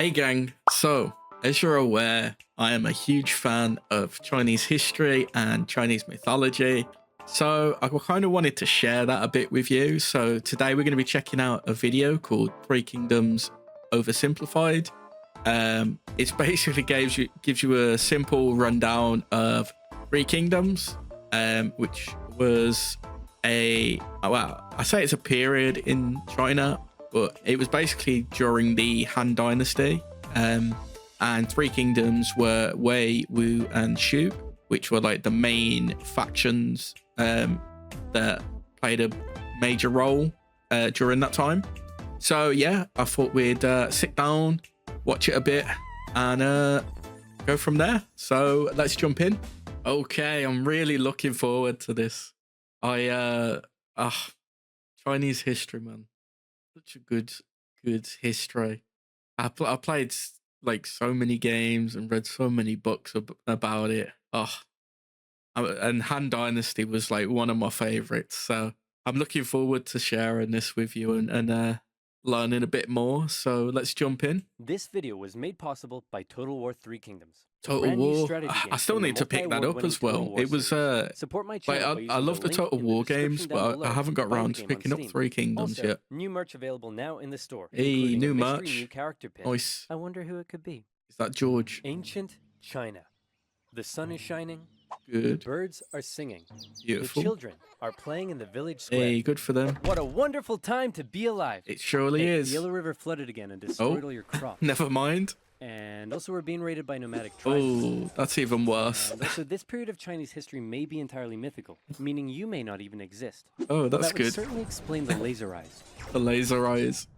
Hey gang, so as you're aware, I am a huge fan of Chinese history and Chinese mythology. So I kind of wanted to share that a bit with you. So today we're going to be checking out a video called Three Kingdoms Oversimplified. It's basically gives you a simple rundown of Three Kingdoms, which was I say it's a period in China, but it was basically during the Han Dynasty. And Three Kingdoms were Wei, Wu, and Shu, which were like the main factions that played a major role during that time. So yeah, I thought we'd sit down, watch it a bit, and go from there. So let's jump in. Okay, I'm really looking forward to this. Chinese history, man, such a good history. I played like so many games and read so many books about it. And Han Dynasty was like one of my favorites. So I'm looking forward to sharing this with you and learning a bit more. So let's jump in. This video was made possible by Total War 3 Kingdoms. Total War. I still need to pick that up as well. It was support my like channel I love the Total War games, but I haven't got around to picking up Three Kingdoms also, yet. New merch available now in the store. Hey, new merch. New character pin. Nice. I wonder who it could be. Is that George? Ancient China. The sun is shining. Good. Birds are singing. Beautiful. The children are playing in the village square. Hey, good for them. What a wonderful time to be alive. It surely is. The Yellow River flooded again and destroyed all your crops. Never mind. And also we're being raided by nomadic tribes. Oh, that's even worse. And also this period of Chinese history may be entirely mythical, meaning you may not even exist. Oh, that's that good. would certainly explain the laser eyes. The laser eyes.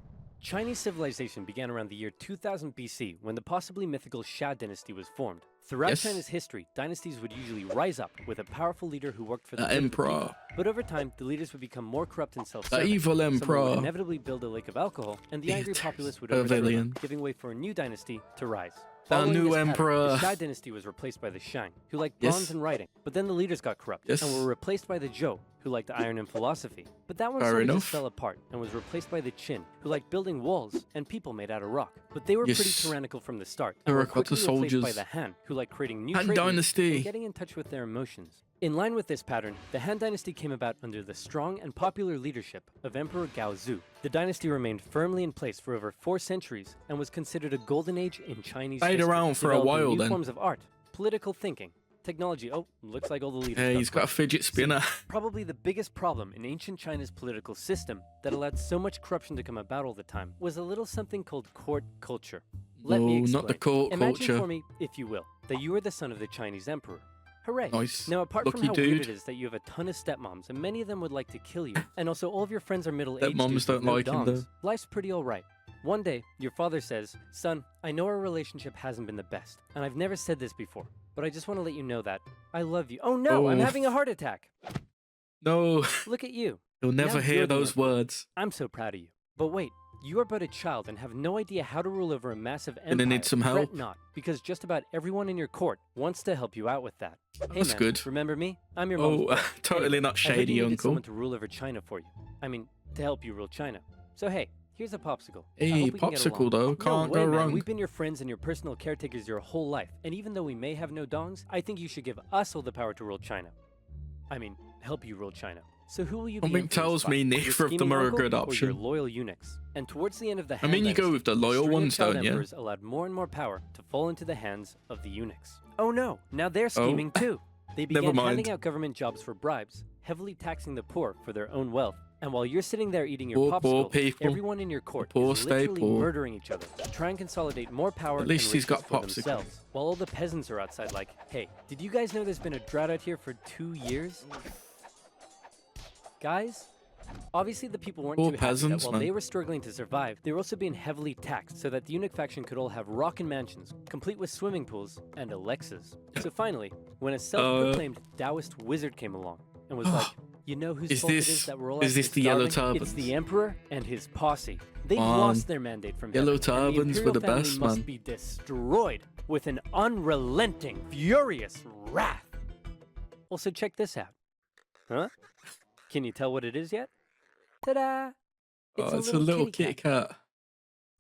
Chinese civilization began around the year 2000 BC when the possibly mythical Xia dynasty was formed. Throughout China's history, dynasties would usually rise up with a powerful leader who worked for the emperor. But over time, the leaders would become more corrupt and self-serving. The evil emperor. Someone would inevitably build a lake of alcohol, and the angry populace would overthrow them, giving way for a new dynasty to rise. The new emperor. The Xia dynasty was replaced by the Shang, who liked bronze and writing. But then the leaders got corrupt and were replaced by the Zhou, who liked iron and philosophy. But that one sort of just fell apart and was replaced by the Qin, who liked building walls and people made out of rock. But they were pretty tyrannical from the start. They were quickly replaced by the Han, who liked creating new Han Dynasty and getting in touch with their emotions. In line with this pattern, the Han Dynasty came about under the strong and popular leadership of Emperor Gaozu. The dynasty remained firmly in place for over 4 centuries and was considered a golden age in Chinese history. Stayed around for a while then. Forms of art, political thinking, technology. Oh, looks like all the leaders. Hey, he's got a fidget spinner. Probably the biggest problem in ancient China's political system that allowed so much corruption to come about all the time was a little something called court culture. Let me explain. Not the court culture. Imagine for me, if you will, that you are the son of the Chinese emperor. Hooray! Nice. Now, apart from how weird it is that you have a ton of stepmoms, and many of them would like to kill you, and also all of your friends are middle-aged Stepmoms don't like him though. Life's pretty alright. One day, your father says, "Son, I know our relationship hasn't been the best, and I've never said this before, but I just want to let you know that I love you." Oh no, I'm having a heart attack! No. Look at you. You'll never hear those words. I'm so proud of you. But wait. You are but a child and have no idea how to rule over a massive empire. Gonna need some help. Fret not, because just about everyone in your court wants to help you out with that. Hey That's man, good. Remember me? I'm your mom. Totally not shady, I uncle. Someone to rule over China for you. I mean, to help you rule China. So hey, here's a popsicle. Hey, popsicle though, can't go wrong. We've been your friends and your personal caretakers your whole life, and even though we may have no dongs, I think you should give us all the power to rule China. I mean, help you rule China. So who will you be? Something tells me neither of them are a good option. Your loyal eunuchs. And towards the end of the I mean, you go with the loyal ones, don't you? Allowed more and more power to fall into the hands of the eunuchs. Oh no, now they're scheming too. They began handing out government jobs for bribes, heavily taxing the poor for their own wealth. And while you're sitting there eating your popsicle, everyone in your court is literally murdering each other to try and consolidate more power. At least he's got popsicle. While all the peasants are outside like, hey, did you guys know there's been a drought out here for 2 years? Guys, obviously the people weren't too happy that while they were struggling to survive, they were also being heavily taxed so that the eunuch faction could all have rockin' mansions, complete with swimming pools and Alexas. So finally, when a self-proclaimed Taoist wizard came along and was like, you know whose fault it is that we're all Is this the yellow turbans? It's the emperor and his posse. They've lost their mandate from yellow turbans were the best, man. Must be destroyed with an unrelenting, furious wrath. Also, check this out. Huh? Can you tell what it is yet? Ta-da! It's a little kitty cat.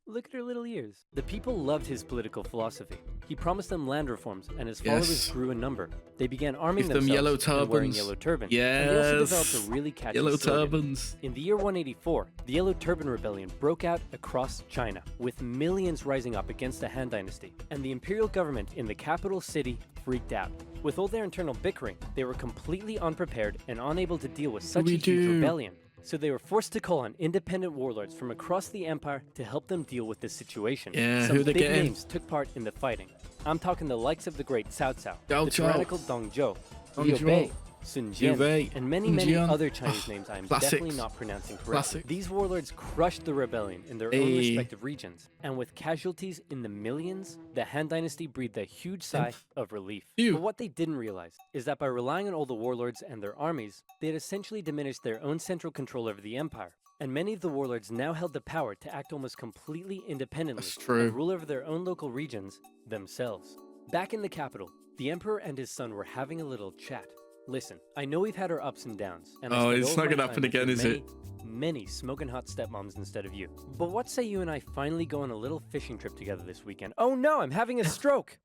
Look at her little ears. The people loved his political philosophy. He promised them land reforms, and his followers grew in number. They began arming themselves yellow and wearing yellow turbans. Yes. And they also developed a really catchy yellow slogan. turbans. In the year 184, the Yellow Turban Rebellion broke out across China, with millions rising up against the Han Dynasty, and the imperial government in the capital city freaked out. With all their internal bickering, they were completely unprepared and unable to deal with such a huge rebellion. So they were forced to call on independent warlords from across the empire to help them deal with this situation. Yeah, Some who they big getting? names took part in the fighting. I'm talking the likes of the great Cao Cao, Cao the Cao. tyrannical Dong Zhou, Dong Liu Zhou. Bei, Sun Liu Jian, Bei, and many Sun Jian. other Chinese names I am Classics. definitely not pronouncing correctly. Classics. These warlords crushed the rebellion in their own respective regions, and with casualties in the millions, the Han Dynasty breathed a huge sigh of relief. Phew. But what they didn't realize is that by relying on all the warlords and their armies, they had essentially diminished their own central control over the empire. And many of the warlords now held the power to act almost completely independently That's true. and rule over their own local regions themselves. Back in the capital, the emperor and his son were having a little chat. Listen, I know we've had our ups and downs, and I it's not gonna happen again, is it? Many smoking hot stepmoms instead of you. But what say you and I finally go on a little fishing trip together this weekend? Oh no, I'm having a stroke!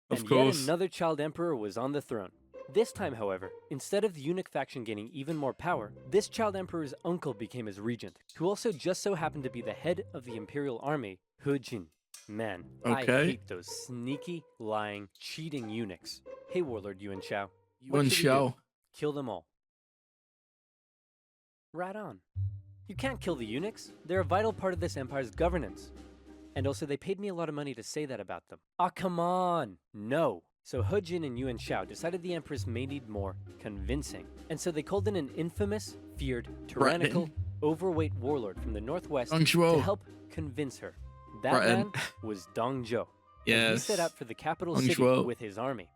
Of and course. yet another child emperor was on the throne. This time, however, instead of the eunuch faction gaining even more power, this child emperor's uncle became his regent, who also just so happened to be the head of the imperial army, He Jin. Man, I Okay. hate those sneaky, lying, cheating eunuchs. Hey, warlord Yuan Shao. Yuan What should we do? Shao. Kill them all. Right on. You can't kill the eunuchs. They're a vital part of this empire's governance. And also, they paid me a lot of money to say that about them. Ah, come on! No! So He Jin and Yuan Shao decided the empress may need more convincing. And so they called in an infamous, feared, tyrannical, overweight warlord from the northwest Dong Zhuo. to help convince her. That Right. man was Dong Zhou. And he Yes. set out for the capital Dong city Zhuo. with his army.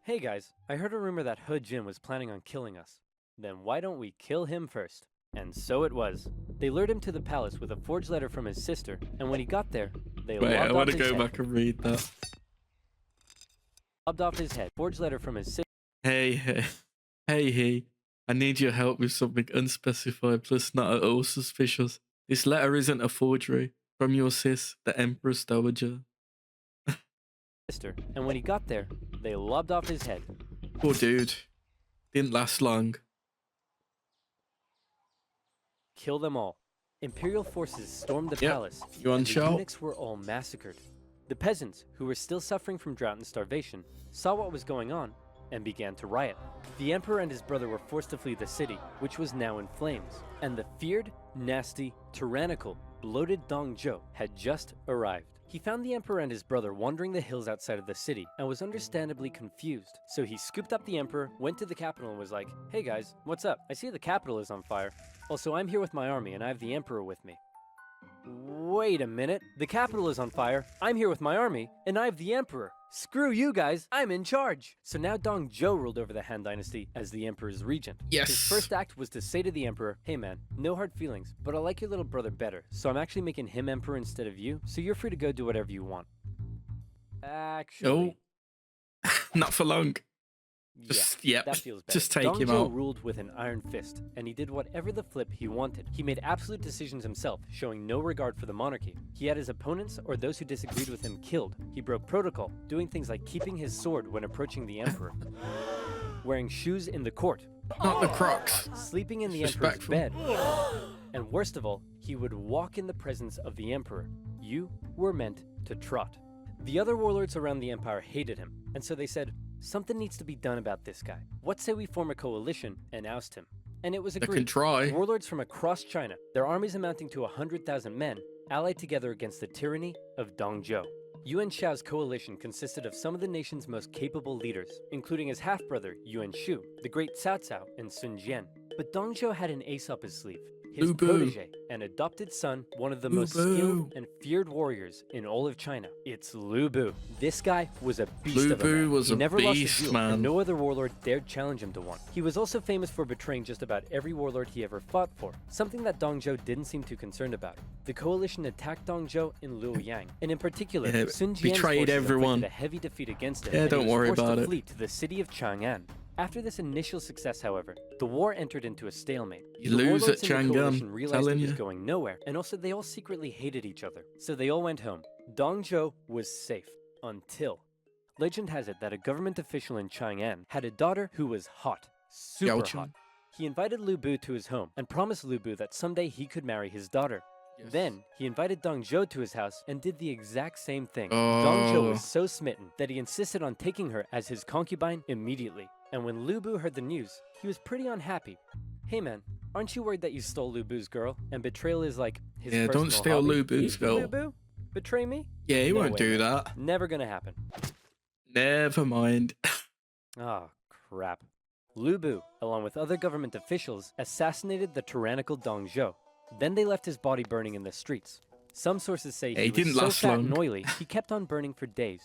Hey guys, I heard a rumor that He Jin was planning on killing us. Then why don't we kill him first? And so it was. They lured him to the palace with a forged letter from his sister, and when he got there, they Wait, I lobbed want off to his go head. back and read that. Lobbed off his head. Forged letter from his sister. Hey, I need your help with something unspecified plus not at all suspicious. This letter isn't a forgery. From your sis, the Empress Dowager. And when he got there, they lobbed off his head. Poor dude. Didn't last long. Kill them all. Imperial forces stormed the Yep. palace, Yuan and the Shao. eunuchs were all massacred. The peasants, who were still suffering from drought and starvation, saw what was going on and began to riot. The emperor and his brother were forced to flee the city, which was now in flames, and the feared, nasty, tyrannical, bloated Dong Zhou had just arrived. He found the emperor and his brother wandering the hills outside of the city and was understandably confused. So he scooped up the emperor, went to the capital and was like, "Hey guys, what's up? I see the capital is on fire. Also, I'm here with my army and I have the emperor with me." Wait a minute, the capital is on fire, I'm here with my army, and I have the emperor. Screw you guys, I'm in charge. So now Dong Zhou ruled over the Han Dynasty as the emperor's regent. Yes. His first act was to say to the emperor, "Hey man, no hard feelings, but I like your little brother better, so I'm actually making him emperor instead of you, so you're free to go do whatever you want." Actually, Not for long. yeah, Just, yep. that feels better. Just take Dong him Zhou out. ruled with an iron fist, and he did whatever the flip he wanted. He made absolute decisions himself, showing no regard for the monarchy. He had his opponents or those who disagreed with him killed. He broke protocol, doing things like keeping his sword when approaching the emperor, wearing shoes in the court, Not the Crocs. sleeping in the emperor's Disrespectful. bed, and worst of all, he would walk in the presence of the emperor. You were meant to trot. The other warlords around the empire hated him, and so they said, "Something needs to be done about this guy. What say we form a coalition and oust him?" And it was They agreed. can try. Warlords from across China, their armies amounting to 100,000 men, allied together against the tyranny of Dong Zhou. Yuan Shao's coalition consisted of some of the nation's most capable leaders, including his half-brother Yuan Shu, the great Cao Cao, and Sun Jian. But Dong Zhou had an ace up his sleeve. His Lu Bu. protege, an adopted son, one of the Lu most Bu. skilled and feared warriors in all of China. It's Lu Bu. This guy was a beast Lu of a Bu man. was He a never lost beast, a duel, man. and no other warlord dared challenge him to one. He was also famous for betraying just about every warlord he ever fought for, something that Dong Zhou didn't seem too concerned about. The coalition attacked Dong Zhou in Luoyang, and in particular, Yeah, Sun Jian's betrayed forces everyone. inflicted a heavy defeat against him. Yeah, and don't he was worry forced about to it. flee to the city of Chang'an. After this initial success, however, the war entered into a stalemate. You The lose warlords at in the coalition Chang'an, realized telling it was you. going nowhere, and also they all secretly hated each other. So they all went home. Dong Zhou was safe. Until... Legend has it that a government official in Chang'an had a daughter who was hot. Super hot. He invited Lu Bu to his home and promised Lu Bu that someday he could marry his daughter. Yes. Then, he invited Dong Zhou to his house and did the exact same thing. Dong Zhou was so smitten that he insisted on taking her as his concubine immediately. And when Lu Bu heard the news, he was pretty unhappy. Hey man, aren't you worried that you stole Lu Bu's girl and betrayal is like his personal don't steal hobby? Lu Bu's girl. Lu Bu? Betray me? Yeah, he No won't way, do man. that. Never gonna happen. Never mind. Ah, crap. Lu Bu, along with other government officials, assassinated the tyrannical Dong Zhou. Then they left his body burning in the streets. Some sources say Yeah, he he was didn't so last fat long. and oily, he kept on burning for days.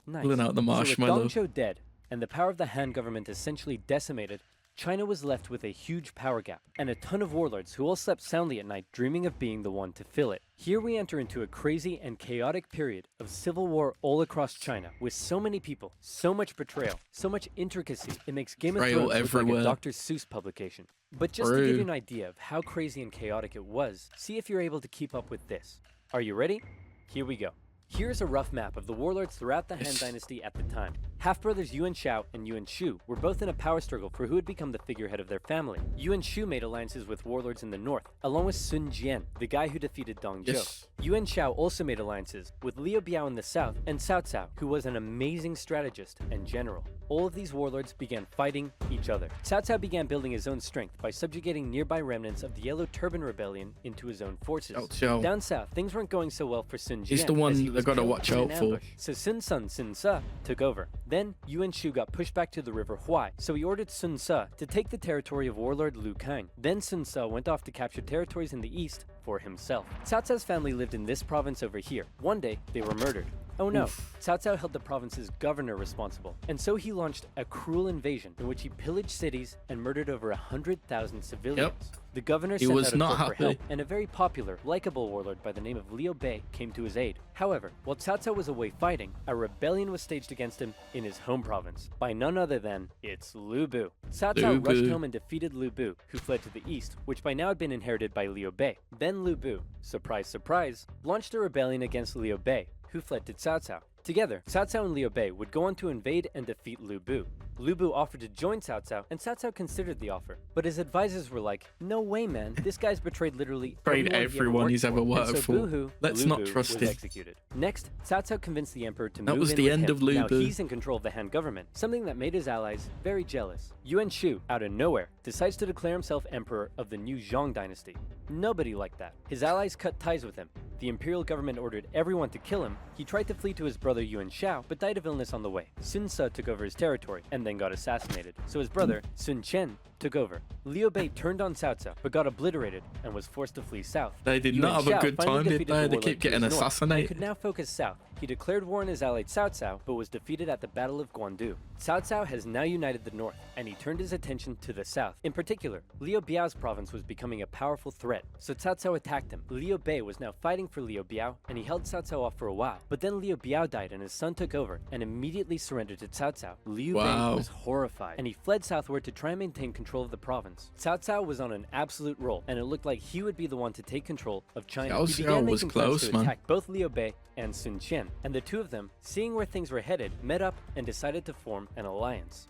Nice. Pulling out the marshmallow. So with Dong Zhou dead, and the power of the Han government essentially decimated, China was left with a huge power gap, and a ton of warlords who all slept soundly at night dreaming of being the one to fill it. Here we enter into a crazy and chaotic period of civil war all across China, with so many people, so much betrayal, so much intricacy, it makes Game of Betrayal Thrones look like everywhere. a Dr. Seuss publication. But just to give you an idea of how crazy and chaotic it was, see if you're able to keep up with this. Are you ready? Here we go. Here's a rough map of the warlords throughout the Han Dynasty at the time. Half-brothers Yuan Shao and Yuan Shu were both in a power struggle for who would become the figurehead of their family. Yuan Shu made alliances with warlords in the north, along with Sun Jian, the guy who defeated Dong Zhou. Yes. Yuan Shao also made alliances with Liu Biao in the south and Cao Cao, who was an amazing strategist and general. All of these warlords began fighting each other. Cao Cao began building his own strength by subjugating nearby remnants of the Yellow Turban Rebellion into his own forces. Cao Cao. Down south, things weren't going so well for Sun Jian. He's the one as he they was gotta killed watch in an out for. ambush. So Sun Sun Sun Ce took over. Then Yuan Shu got pushed back to the river Huai, so he ordered Sun Ce to take the territory of warlord Lu Kang. Then Sun Ce went off to capture territories in the east for himself. Cao Cao's family lived in this province over here. One day, they were murdered. Oh no, Cao Cao held the province's governor responsible, and so he launched a cruel invasion in which he pillaged cities and murdered over 100,000 civilians. The governor sent was out a not call for happy. help, and a very popular, likable warlord by the name of Liu Bei came to his aid. However, while Cao Cao was away fighting, a rebellion was staged against him in his home province by none other than it's Lu Bu. Cao Cao rushed home and defeated Lu Bu, who fled to the east, which by now had been inherited by Liu Bei. Then Lu Bu, surprise surprise, launched a rebellion against Liu Bei, who fled to Cao Cao. Together, Cao Cao and Liu Bei would go on to invade and defeat Lu Bu. Lu Bu offered to join Cao Cao, and Cao Cao considered the offer. But his advisors were like, no way, man. This guy's betrayed literally everyone he's ever worked for. Boo-hoo, Let's Lu not Bu trust was him. executed. Next, Cao Cao convinced the emperor to That move was in the with end him. of Lu Now Bu. he's in control of the Han government, something that made his allies very jealous. Yuan Shu, out of nowhere, decides to declare himself emperor of the new Zhong dynasty. Nobody liked that. His allies cut ties with him. The imperial government ordered everyone to kill him. He tried to flee to his brother Yuan Shao, but died of illness on the way. Sun Ce took over his territory, and then got assassinated. So his brother, Sun Chen, took over. Liu Bei turned on Cao Cao, but got obliterated and was forced to flee south. They did Yuan not have a Shao good finally time, did defeated they? the They warlord keep to his getting north, and assassinated. could now focus south. He declared war on his ally Cao Cao, but was defeated at the Battle of Guandu. Cao Cao has now united the north, and he turned his attention to the south. In particular, Liu Biao's province was becoming a powerful threat, so Cao Cao attacked him. Liu Bei was now fighting for Liu Biao, and he held Cao Cao off for a while. But then Liu Biao died, and his son took over, and immediately surrendered to Cao Cao. Liu Bei was horrified, and he fled southward to try and maintain control of the province. Cao Cao was on an absolute roll, and it looked like he would be the one to take control of China. Cao He began Cao was making plans close, to man. attack both Liu Bei and Sun Chen, and the two of them, seeing where things were headed, met up and decided to form an alliance.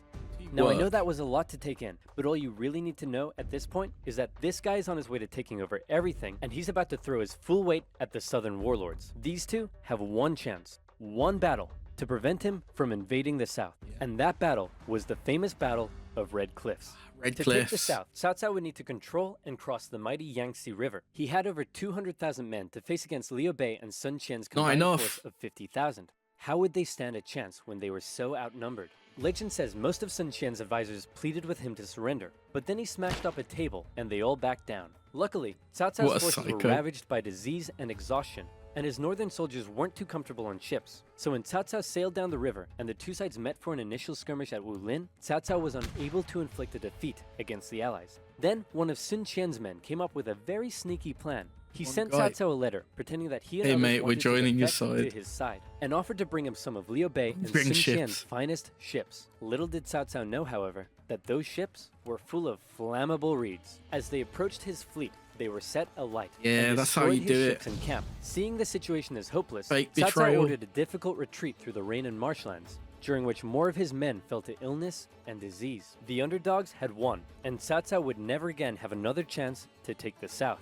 Now, I know that was a lot to take in, but all you really need to know at this point is that this guy is on his way to taking over everything, and he's about to throw his full weight at the southern warlords. These two have one chance, one battle, to prevent him from invading the south. And that battle was the famous Battle of Red Cliffs. Red To Cliffs. take the south, Cao Cao would need to control and cross the mighty Yangtze River. He had over 200,000 men to face against Liu Bei and Sun Chen's combined force of 50,000. How would they stand a chance when they were so outnumbered? Legend says most of Sun Qian's advisors pleaded with him to surrender, but then he smashed up a table and they all backed down. Luckily, Cao Cao's forces were ravaged by disease and exhaustion, and his northern soldiers weren't too comfortable on ships. So when Cao Cao sailed down the river and the two sides met for an initial skirmish at Wulin, Cao Cao was unable to inflict a defeat against the allies. Then one of Sun Qian's men came up with a very sneaky plan. He sent Cao Cao a letter, pretending that he and others wanted to defect to his side, and offered to bring him some of Liu Bei and Sun Qian's finest ships. Little did Cao Cao know, however, that those ships were full of flammable reeds. As they approached his fleet, they were set alight. Yeah, that's how you do it. In camp. Seeing the situation as hopeless, Fake Cao Cao betrayal. ordered a difficult retreat through the rain and marshlands, during which more of his men fell to illness and disease. The underdogs had won, and Cao Cao would never again have another chance to take the south.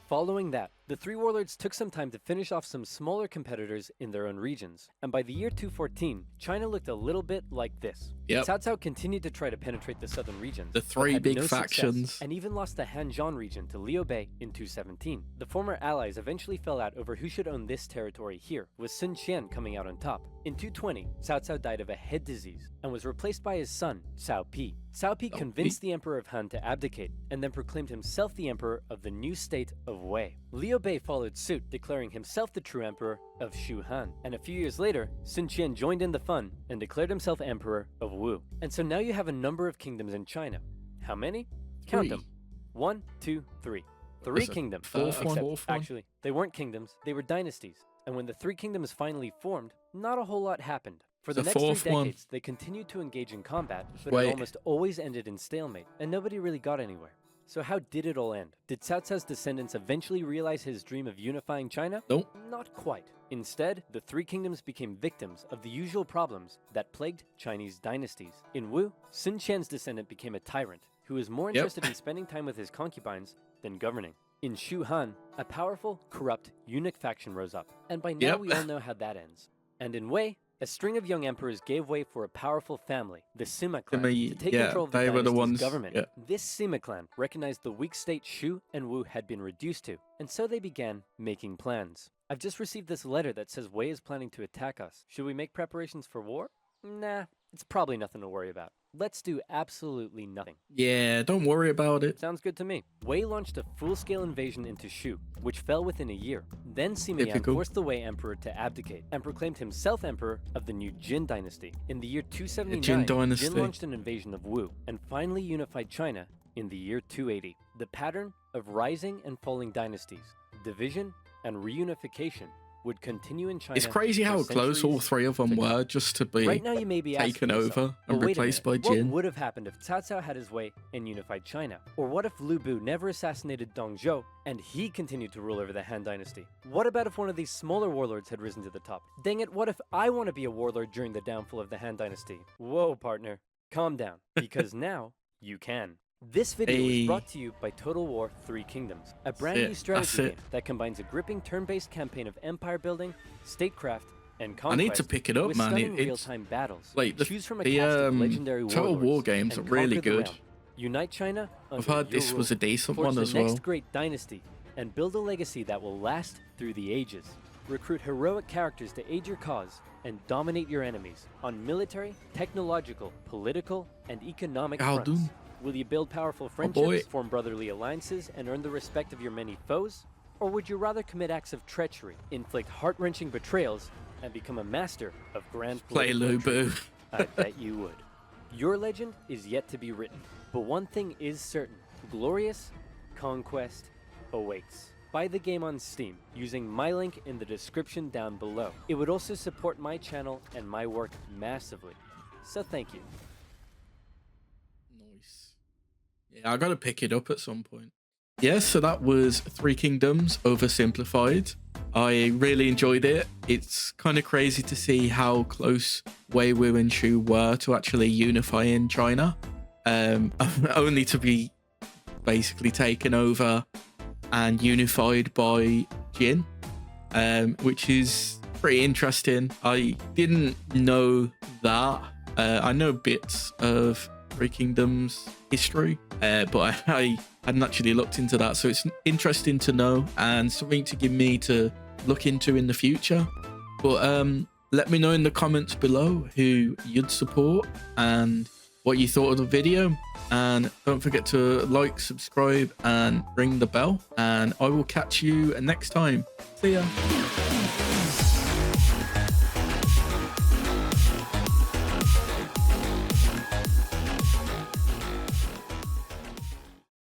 Following that, the three warlords took some time to finish off some smaller competitors in their own regions, and by the year 214, China looked a little bit like this. Yep. Cao Cao continued to try to penetrate the southern regions, The three had big no success, factions. and even lost the Hanzhong region to Liu Bei in 217. The former allies eventually fell out over who should own this territory here, with Sun Qian coming out on top. In 220, Cao Cao died of a head disease and was replaced by his son, Cao Pi. Cao Pi convinced the Emperor of Han to abdicate, and then proclaimed himself the Emperor of the new state of Wei. Liu Bei followed suit, declaring himself the true Emperor of Shu Han. And a few years later, Sun Qian joined in the fun and declared himself Emperor of Wu. And so now you have a number of kingdoms in China. How many? Count them. 1, 2, 3. Three kingdoms. Actually, they weren't kingdoms, they were dynasties. And when the three kingdoms finally formed, not a whole lot happened. For the next 3 decades, they continued to engage in combat, but it almost always ended in stalemate, and nobody really got anywhere. So how did it all end? Did Cao Cao's descendants eventually realize his dream of unifying China? Nope. Not quite. Instead, the three kingdoms became victims of the usual problems that plagued Chinese dynasties. In Wu, Sun Qian's descendant became a tyrant, who was more interested in spending time with his concubines than governing. In Shu Han, a powerful, corrupt eunuch faction rose up, and by now we all know how that ends. And in Wei, a string of young emperors gave way for a powerful family, the Sima clan, to take control of the dynasty's government. This Sima clan recognized the weak state Shu and Wu had been reduced to, and so they began making plans. I've just received this letter that says Wei is planning to attack us. Should we make preparations for war? Nah, it's probably nothing to worry about. Let's do absolutely nothing. Yeah, don't worry about it. Sounds good to me. Wei launched a full-scale invasion into Shu, which fell within a year. Then Sima Yan forced the Wei emperor to abdicate and proclaimed himself emperor of the new Jin dynasty. In the year 279, Jin launched an invasion of Wu and finally unified China in the year 280. The pattern of rising and falling dynasties, division and reunification would continue in China. It's crazy how close all three of them were just to be taken over and replaced by Jin. What would have happened if Cao Cao had his way and unified China? Or what if Lu Bu never assassinated Dong Zhou and he continued to rule over the Han dynasty? What about if one of these smaller warlords had risen to the top? Dang it, what if I want to be a warlord during the downfall of the Han dynasty? Whoa, partner, calm down, because now you can. This video is brought to you by Total War 3 Kingdoms, a brand new strategy game that combines a gripping turn-based campaign of empire building, statecraft, and conquest. I need to pick it up, man. It's real-time battles. Like choose from a cast of legendary Total War games are really good. Unite China. I've heard this was a decent one as well. Forge the next great dynasty and build a legacy that will last through the ages. Recruit heroic characters to aid your cause and dominate your enemies on military, technological, political, and economic fronts. Will you build powerful friendships, form brotherly alliances, and earn the respect of your many foes? Or would you rather commit acts of treachery, inflict heart-wrenching betrayals, and become a master of grand play Lu Bu? I bet you would. Your legend is yet to be written, but one thing is certain. Glorious conquest awaits. Buy the game on Steam using my link in the description down below. It would also support my channel and my work massively. So thank you. Yeah, I gotta pick it up at some point. Yeah, so that was Three Kingdoms Oversimplified. I really enjoyed it. It's kind of crazy to see how close Wei, Wu, and Shu were to actually unifying China, only to be basically taken over and unified by Jin, which is pretty interesting. I didn't know that. I know bits of Three Kingdoms history, but I hadn't actually looked into that, so it's interesting to know and something to give me to look into in the future. But let me know in the comments below who you'd support and what you thought of the video, and don't forget to like, subscribe, and ring the bell, and I will catch you next time. See ya.